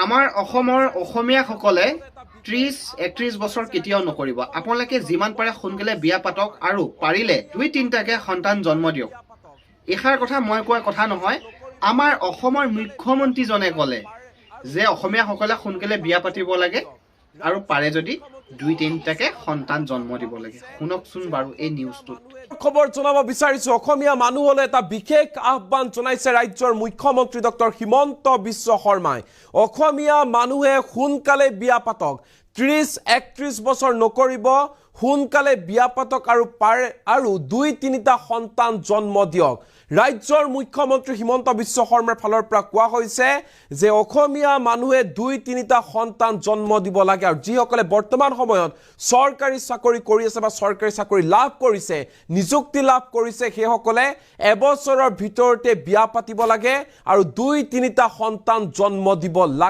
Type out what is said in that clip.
আমাৰ অসমৰ অসমীয়াসকলে 30-31 বছৰ কেতিয়াও নকৰিব। আপোনালোকে যিমান পাৰে সোনকালে বিয়া পাতক আৰু পাৰিলে 2-3টাকে সন্তান জন্ম দিয়ক। এষাৰ কথা মই কোৱা কথা নহয়, আমাৰ অসমৰ মুখ্যমন্ত্ৰীজনে ক'লে যে অসমীয়াসকলে সোনকালে বিয়া পাতিব লাগে আৰু পাৰে যদি 2-3টাকে সন্তান জন্ম দিব লাগে। শুনকচোন বাৰু এই নিউজটো। খবৰ জনাব বিচাৰিছো অসমীয়া মানুহলৈ এটা বিশেষ আহ্বান জনাইছে ৰাজ্যৰ মুখ্যমন্ত্ৰী ডক্টৰ হিমন্ত বিশ্ব শৰ্মাই। অসমীয়া মানুহে সোনকালে বিয়া পাতক, 30-31 বছৰ নকৰিব, সোনকালে বিয়া পাতক আৰু 2-3টা সন্তান জন্ম দিয়ক। ৰাজ্যৰ মুখ্যমন্ত্ৰী হিমন্ত বিশ্ব শৰ্মাৰ ফালৰ পৰা কোৱা হৈছে যে অসমীয়া মানুহে 2-3টা সন্তান জন্ম দিব লাগে আৰু যিসকলে বৰ্তমান সময়ত চৰকাৰী চাকৰি কৰি আছে বা চৰকাৰী চাকৰি লাভ কৰিছে, নিযুক্তি লাভ কৰিছে, সেইসকলে এবছৰৰ ভিতৰতে বিয়া পাতিব লাগে আৰু 2-3টা সন্তান জন্ম দিব লাগে।